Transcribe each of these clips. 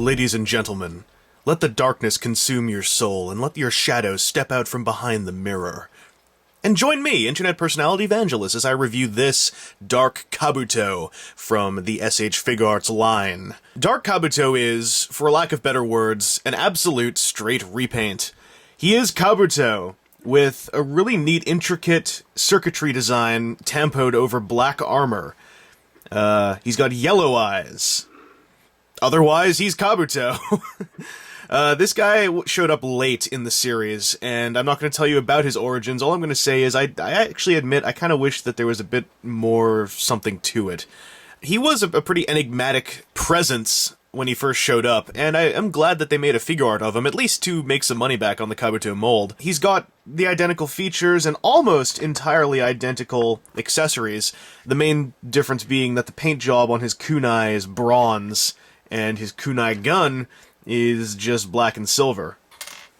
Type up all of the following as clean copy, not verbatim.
Ladies and gentlemen, let the darkness consume your soul, and let your shadows step out from behind the mirror. And join me, internet personality Vangelus, as I review this Dark Kabuto from the SHFiguarts line. Dark Kabuto is, for lack of better words, an absolute straight repaint. He is Kabuto, with a really neat, intricate circuitry design tempoed over black armor. He's got yellow eyes. Otherwise, he's Kabuto. This guy showed up late in the series, and I'm not going to tell you about his origins. All I'm going to say is I actually admit I kind of wish that there was a bit more something to it. He was a pretty enigmatic presence when he first showed up, and I'm glad that they made a figure art of him, at least to make some money back on the Kabuto mold. He's got the identical features and almost entirely identical accessories, the main difference being that the paint job on his kunai is bronze, and his kunai gun is just black and silver.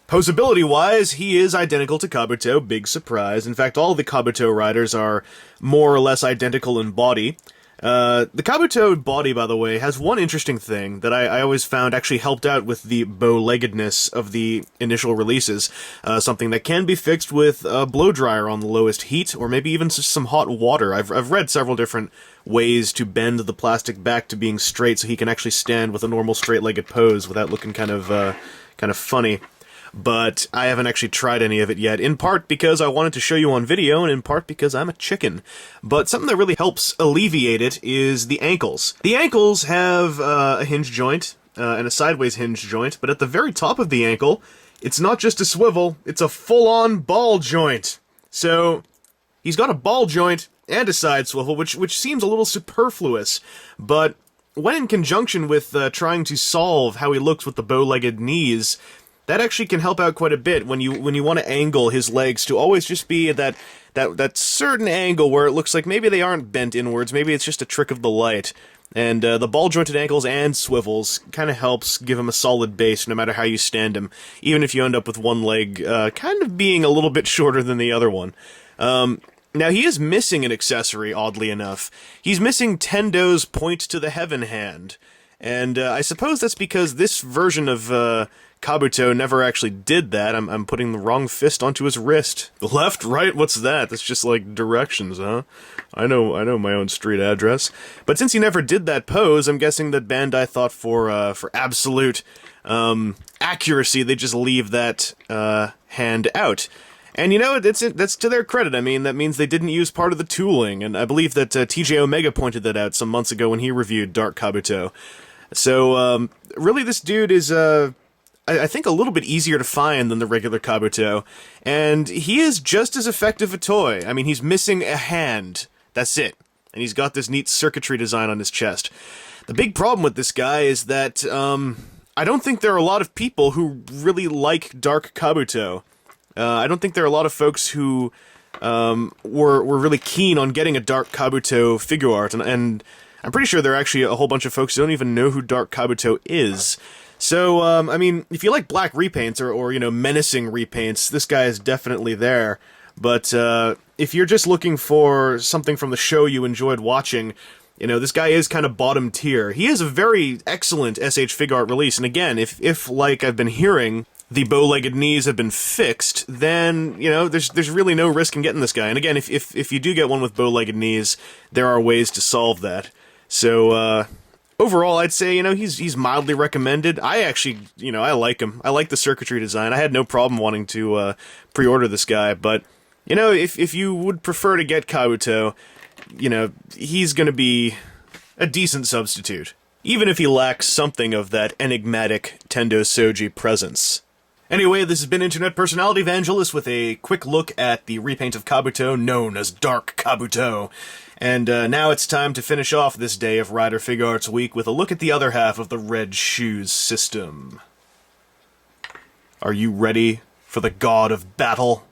Posability-wise, he is identical to Kabuto, big surprise. In fact, all the Kabuto riders are more or less identical in body. The Kabuto body, by the way, has one interesting thing that I always found actually helped out with the bow-leggedness of the initial releases. Something that can be fixed with a blow dryer on the lowest heat, or maybe even just some hot water. I've read several different ways to bend the plastic back to being straight so he can actually stand with a normal straight-legged pose without looking kind of funny. But I haven't actually tried any of it yet, in part because I wanted to show you on video, and in part because I'm a chicken. But something that really helps alleviate it is the ankles. The ankles have a hinge joint, and a sideways hinge joint, but at the very top of the ankle, it's not just a swivel, it's a full-on ball joint. So, he's got a ball joint and a side swivel, which seems a little superfluous, but when in conjunction with trying to solve how he looks with the bow-legged knees, that actually can help out quite a bit when you want to angle his legs to always just be at that certain angle where it looks like maybe they aren't bent inwards, maybe it's just a trick of the light. And the ball-jointed ankles and swivels kind of helps give him a solid base no matter how you stand him, even if you end up with one leg kind of being a little bit shorter than the other one. Now, he is missing an accessory, oddly enough. He's missing Tendo's Point to the Heaven hand. And I suppose that's because this version of Kabuto never actually did that. I'm putting the wrong fist onto his wrist. Left, right, what's that? That's just like directions, huh? I know my own street address. But since he never did that pose, I'm guessing that Bandai thought for absolute accuracy, they just leave that hand out. And you know, that's to their credit. I mean, that means they didn't use part of the tooling, and I believe that TJ Omega pointed that out some months ago when he reviewed Dark Kabuto. So, really this dude is, I think a little bit easier to find than the regular Kabuto, and he is just as effective a toy. I mean, he's missing a hand. That's it. And he's got this neat circuitry design on his chest. The big problem with this guy is that, I don't think there are a lot of people who really like Dark Kabuto. I don't think there are a lot of folks who were really keen on getting a Dark Kabuto figure art, and I'm pretty sure there are actually a whole bunch of folks who don't even know who Dark Kabuto is. So, I mean, if you like black repaints, or you know, menacing repaints, this guy is definitely there. But if you're just looking for something from the show you enjoyed watching, you know, this guy is kind of bottom tier. He is a very excellent SHFiguart release, and again, if like I've been hearing, the bow-legged knees have been fixed, then, you know, there's really no risk in getting this guy. And again, if you do get one with bow-legged knees, there are ways to solve that. So, overall, I'd say, you know, he's mildly recommended. I actually, you know, I like him. I like the circuitry design. I had no problem wanting to pre-order this guy, but, you know, if you would prefer to get Kabuto, you know, he's gonna be a decent substitute, even if he lacks something of that enigmatic Tendo Soji presence. Anyway, this has been Internet Personality Vangelus with a quick look at the repaint of Kabuto known as Dark Kabuto. And now it's time to finish off this day of Rider Figuarts Week with a look at the other half of the Red Shoes system. Are you ready for the god of battle?